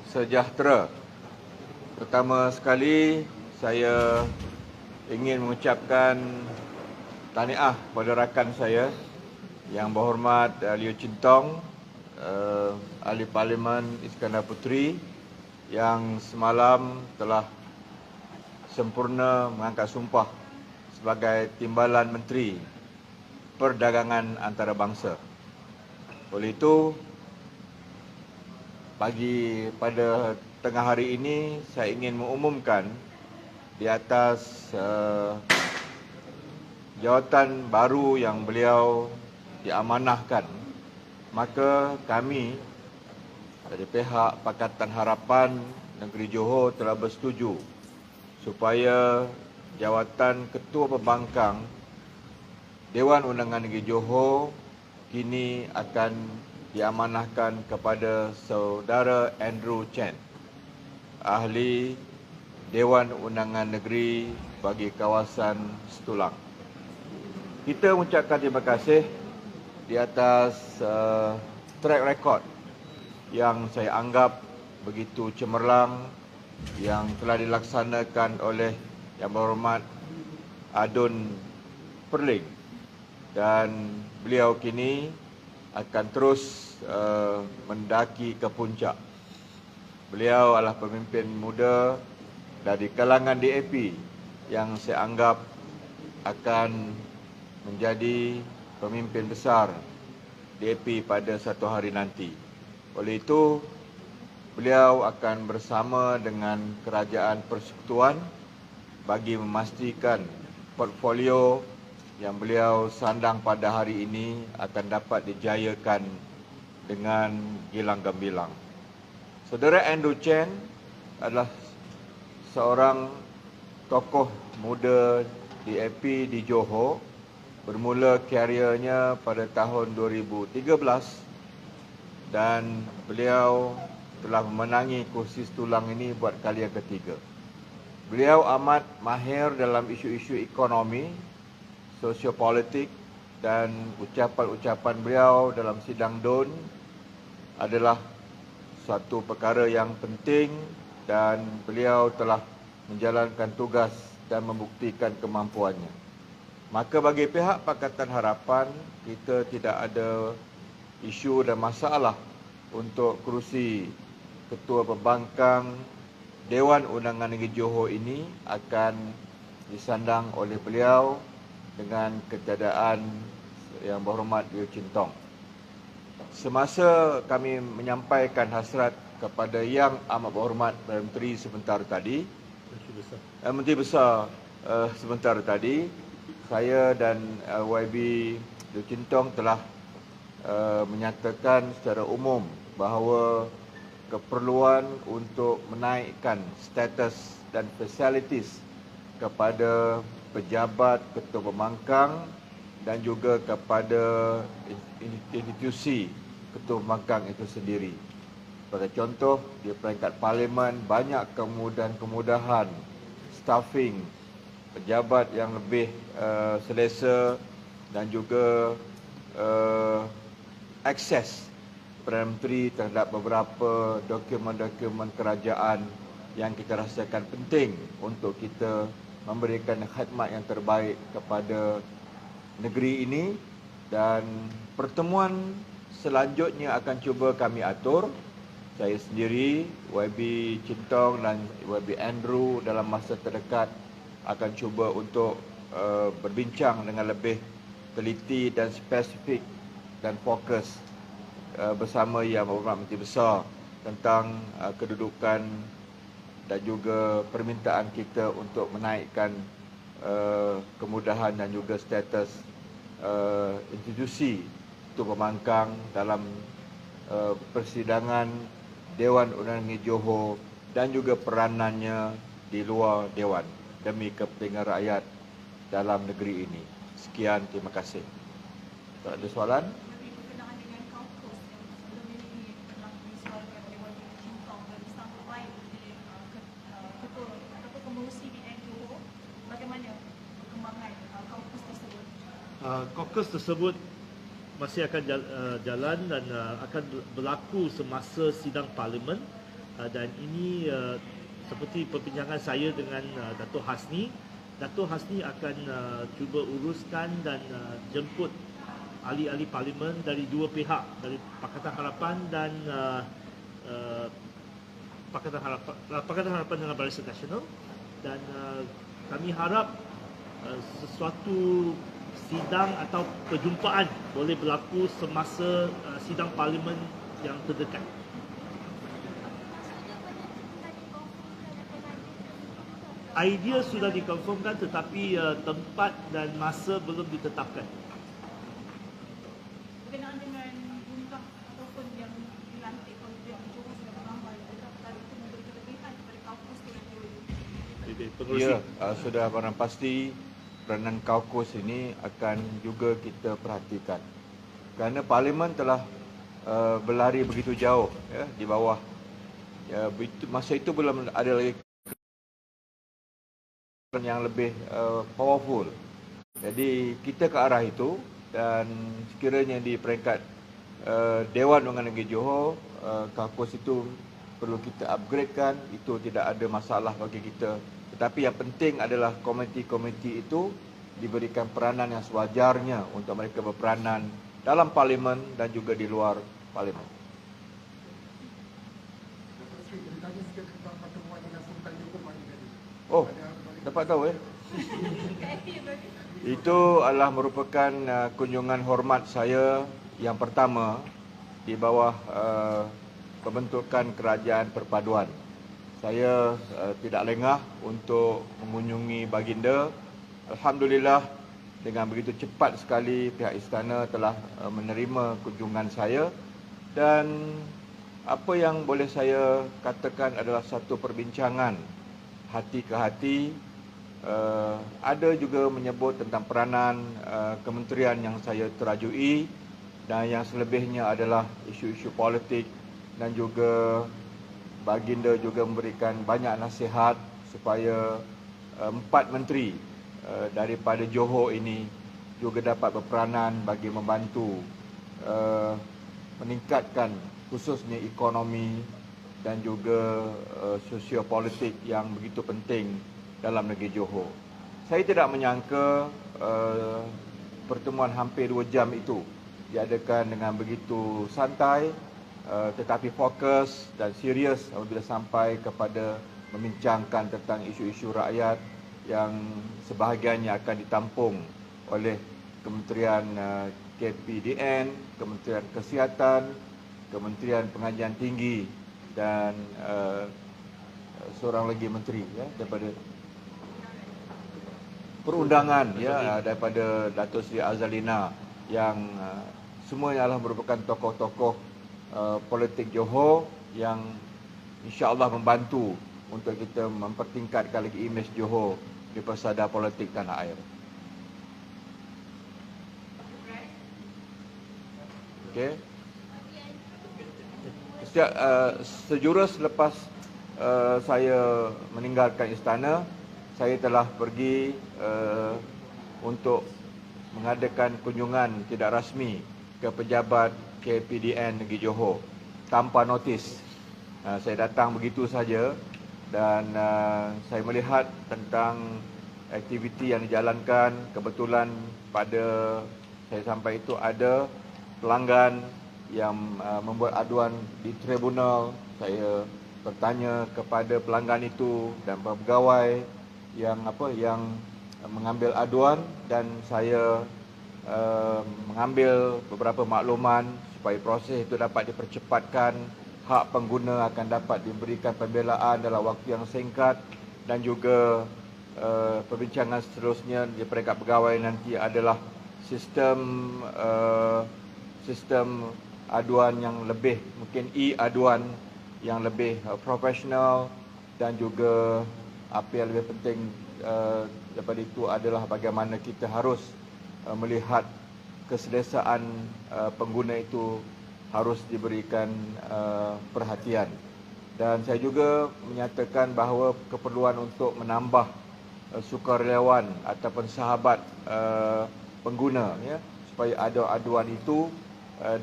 sejahtera. Pertama sekali, saya ingin mengucapkan tahniah kepada rakan saya yang berhormat Liu Chin Tong, Ahli Parlimen Iskandar Puteri yang semalam telah sempurna mengangkat sumpah sebagai Timbalan Menteri Perdagangan Antarabangsa. Oleh itu, pada tengah hari ini saya ingin mengumumkan di atas jawatan baru yang beliau diamanahkan, maka kami dari pihak Pakatan Harapan Negeri Johor telah bersetuju supaya jawatan Ketua Pembangkang Dewan Undangan Negeri Johor kini akan diamanahkan kepada Saudara Andrew Chen, Ahli Dewan Undangan Negeri bagi kawasan Setulang. Kita mengucapkan terima kasih di atas track record yang saya anggap begitu cemerlang yang telah dilaksanakan oleh Yang Berhormat Adun Perling, dan beliau kini akan terus mendaki ke puncak. Beliau adalah pemimpin muda dari kalangan DAP yang saya anggap akan menjadi pemimpin besar DAP pada satu hari nanti. Oleh itu, beliau akan bersama dengan Kerajaan Persekutuan bagi memastikan portfolio yang beliau sandang pada hari ini akan dapat dijayakan dengan gilang gemilang. Saudara Andrew Chen adalah seorang tokoh muda DAP di Johor, bermula kariernya pada tahun 2013 dan beliau telah memenangi kursi Setulang ini buat kali yang ketiga. Beliau amat mahir dalam isu-isu ekonomi, sosiopolitik, dan ucapan-ucapan beliau dalam sidang DUN adalah suatu perkara yang penting dan beliau telah menjalankan tugas dan membuktikan kemampuannya. Maka bagi pihak Pakatan Harapan, kita tidak ada isu dan masalah untuk kerusi Ketua Pembangkang Dewan Undangan Negeri Johor ini akan disandang oleh beliau dengan ketiadaan Yang Berhormat Liu Chin Tong. Semasa kami menyampaikan hasrat kepada Yang Amat Berhormat Menteri sebentar tadi, Menteri Besar sebentar tadi, saya dan YB Liu Chin Tong telah menyatakan secara umum bahawa keperluan untuk menaikkan status dan fasilitis kepada pejabat Ketua Pembangkang dan juga kepada institusi Ketua Pembangkang itu sendiri. Sebagai contoh, di peringkat Parlimen banyak kemudahan staffing pejabat yang lebih selesa dan juga akses Perdana Menteri terhadap beberapa dokumen-dokumen kerajaan yang kita rasakan penting untuk kita memberikan khidmat yang terbaik kepada negeri ini. Dan pertemuan selanjutnya akan cuba kami atur. Saya sendiri, YB Chin Tong dan YB Andrew dalam masa terdekat akan cuba untuk berbincang dengan lebih teliti dan spesifik dan fokus bersama Yang Berhormat Menteri Besar tentang kedudukan dan juga permintaan kita untuk menaikkan kemudahan dan juga status institusi Ketua Pembangkang dalam persidangan Dewan Undangan Negeri Johor dan juga peranannya di luar Dewan demi kepentingan rakyat dalam negeri ini. Sekian, terima kasih. Tak ada soalan? Caucus tersebut masih akan jalan dan akan berlaku semasa sidang Parlimen dan ini seperti perbincangan saya dengan Dato' Hasni. Dato' Hasni akan cuba uruskan dan jemput ahli-ahli parlimen dari dua pihak, dari Pakatan Harapan dan Pakatan Harapan dengan Barisan Nasional, dan kami harap sesuatu sidang atau perjumpaan boleh berlaku semasa sidang parlimen yang terdekat. Idea sudah dikonfirmkan tetapi tempat dan masa belum ditetapkan. Berkenaan dengan jumlah ataupun yang dilantik oleh pihak Johor sebagai ramai, adakah perkara itu memberi kelebihan kepada kaukus dengan Johor? Ya, sudah barang pasti peranan kaukus ini akan juga kita perhatikan. Kerana parlimen telah berlari begitu jauh ya, di bawah. Ya, masa itu belum ada lagi yang lebih powerful. Jadi kita ke arah itu, dan sekiranya di peringkat Dewan Undangan Negeri Johor, kaukus itu perlu kita upgradekan, itu tidak ada masalah bagi kita. Tetapi yang penting adalah komiti-komiti itu diberikan peranan yang sewajarnya untuk mereka berperanan dalam parlimen dan juga di luar parlimen. Oh, dapat tahu Itu adalah merupakan kunjungan hormat saya yang pertama di bawah pembentukan kerajaan perpaduan. Saya tidak lengah untuk mengunjungi baginda. Alhamdulillah, dengan begitu cepat sekali pihak istana telah menerima kunjungan saya, dan apa yang boleh saya katakan adalah satu perbincangan hati ke hati. Ada juga menyebut tentang peranan kementerian yang saya terajui, dan yang selebihnya adalah isu-isu politik, dan juga baginda juga memberikan banyak nasihat supaya 4 menteri daripada Johor ini juga dapat berperanan bagi membantu meningkatkan khususnya ekonomi dan juga sosiopolitik yang begitu penting dalam negeri Johor. Saya tidak menyangka pertemuan hampir 2 jam itu diadakan dengan begitu santai, tetapi fokus dan serius apabila sampai kepada membincangkan tentang isu-isu rakyat yang sebahagiannya akan ditampung oleh Kementerian KPDN, Kementerian Kesihatan, Kementerian Pengajian Tinggi, dan seorang lagi menteri ya, daripada perundangan ya, daripada Dato' Seri Azalina, yang semuanya adalah merupakan tokoh-tokoh politik Johor yang insya-Allah membantu untuk kita mempertingkatkan lagi imej Johor di persada politik tanah air. Okey. Sejurus lepas saya meninggalkan istana, saya telah pergi untuk mengadakan kunjungan tidak rasmi ke pejabat KPDN Negeri Johor tanpa notis. Saya datang begitu saja, dan saya melihat tentang aktiviti yang dijalankan. Kebetulan pada saya sampai itu ada pelanggan yang membuat aduan di tribunal. Saya bertanya kepada pelanggan itu dan pegawai yang mengambil aduan, dan saya mengambil beberapa makluman supaya proses itu dapat dipercepatkan, hak pengguna akan dapat diberikan pembelaan dalam waktu yang singkat, dan juga perbincangan seterusnya di peringkat pegawai nanti adalah sistem aduan yang lebih, mungkin e-aduan yang lebih profesional, dan juga apa yang lebih penting daripada itu adalah bagaimana kita harus melihat keselesaan pengguna itu harus diberikan perhatian. Dan saya juga menyatakan bahawa keperluan untuk menambah sukarelawan ataupun sahabat pengguna ya, supaya aduan itu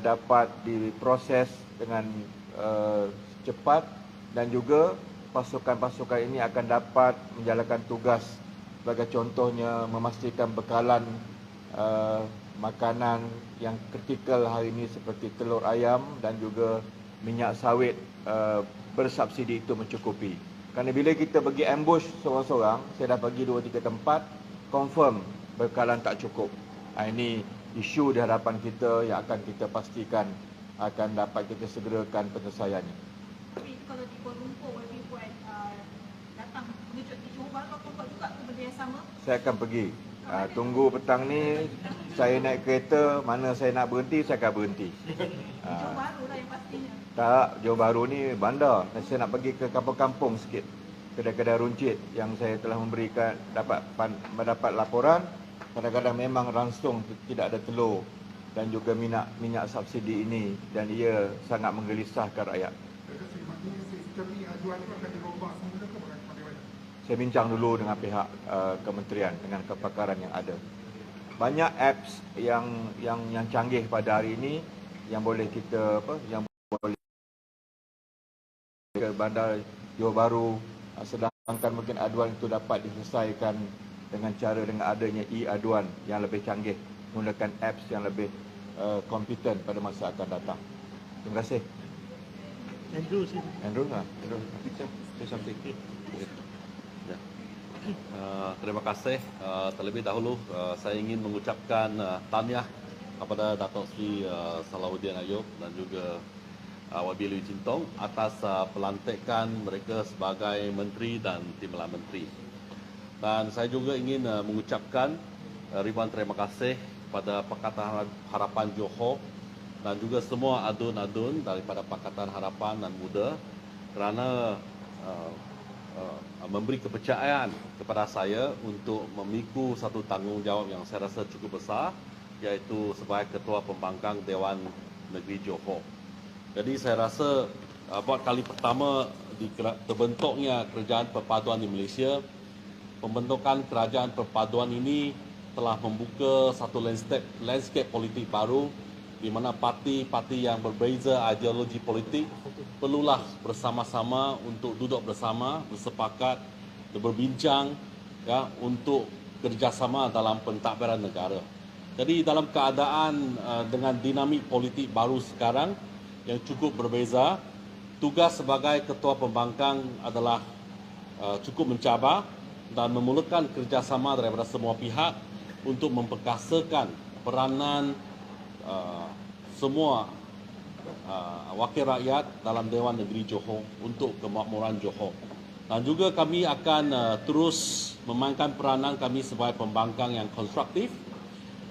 dapat diproses dengan cepat dan juga pasukan-pasukan ini akan dapat menjalankan tugas sebagai contohnya memastikan bekalan makanan yang kritikal hari ini seperti telur ayam dan juga minyak sawit bersubsidi itu mencukupi. Kerana bila kita pergi ambush seorang-seorang, saya dah pergi 2-3 tempat, confirm bekalan tak cukup. Ini isu di hadapan kita yang akan kita pastikan akan dapat kita segerakan penyelesaiannya. Tapi kalau di Kuala Lumpur, YB buat datang mengejut di Johor Bahru, apa buat juga benda yang sama? Saya akan pergi. Tunggu petang ni, saya naik kereta, mana saya nak berhenti, saya akan berhenti. Johor Bahru lah yang pastinya. Tak, Johor Bahru ni bandar. Saya nak pergi ke kampung-kampung sikit. Kedai-kedai runcit yang saya telah memberikan, mendapat laporan. Kadang-kadang memang langsung tidak ada telur dan juga minyak subsidi ini dan ia sangat menggelisahkan rakyat. Saya bincang dulu dengan pihak kementerian dengan kepakaran yang ada. Banyak apps yang canggih pada hari ini yang boleh kita yang boleh ke bandar Johor Bahru, sedangkan mungkin aduan itu dapat diselesaikan dengan adanya e-aduan yang lebih canggih, menggunakan apps yang lebih kompeten pada masa akan datang. Terima kasih. Andrew, sini. Andrew, say something. Ya. Terima kasih. Terlebih dahulu saya ingin mengucapkan tahniah kepada Datuk Seri Salahuddin Ayub dan juga YB Lui Chin Tong atas pelantikan mereka sebagai menteri dan timbalan menteri. Dan saya juga ingin mengucapkan ribuan terima kasih kepada Pakatan Harapan Johor dan juga semua adun-adun daripada Pakatan Harapan dan Muda kerana memberi kepercayaan kepada saya untuk memikul satu tanggungjawab yang saya rasa cukup besar, iaitu sebagai Ketua Pembangkang Dewan Negeri Johor. Jadi saya rasa buat kali pertama terbentuknya kerajaan perpaduan di Malaysia, pembentukan kerajaan perpaduan ini telah membuka satu landscape politik baru di mana parti-parti yang berbeza ideologi politik perlulah bersama-sama untuk duduk bersama, bersepakat, berbincang ya untuk kerjasama dalam pentadbiran negara. Jadi dalam keadaan dengan dinamik politik baru sekarang yang cukup berbeza, tugas sebagai Ketua Pembangkang adalah cukup mencabar dan memerlukan kerjasama daripada semua pihak untuk memperkasakan peranan semua wakil rakyat dalam Dewan Negeri Johor untuk kemakmuran Johor. Dan juga kami akan terus memainkan peranan kami sebagai pembangkang yang konstruktif,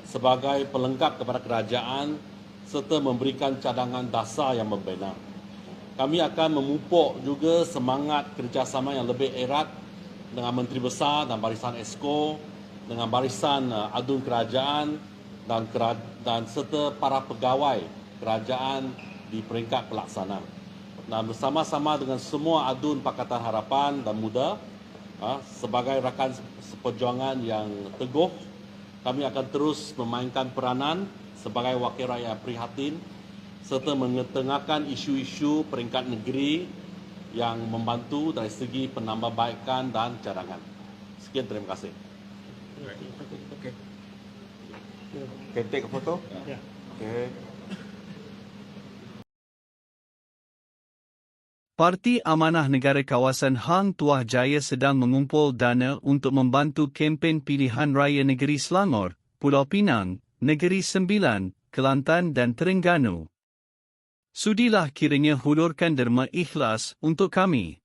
sebagai pelengkap kepada kerajaan serta memberikan cadangan dasar yang membina. Kami akan memupuk juga semangat kerjasama yang lebih erat dengan Menteri Besar dan Barisan Esko, dengan Barisan Adun Kerajaan dan serta para pegawai kerajaan di peringkat pelaksana. Dan bersama-sama dengan semua adun Pakatan Harapan dan Muda, sebagai rakan seperjuangan yang teguh, kami akan terus memainkan peranan sebagai wakil rakyat prihatin serta mengetengahkan isu-isu peringkat negeri yang membantu dari segi penambahbaikan dan cadangan. Sekian, terima kasih. Can take a photo? Ya. Okay. Parti Amanah Negara Kawasan Hang Tuah Jaya sedang mengumpul dana untuk membantu kempen pilihan raya negeri Selangor, Pulau Pinang, Negeri Sembilan, Kelantan dan Terengganu. Sudilah kiranya hulurkan derma ikhlas untuk kami.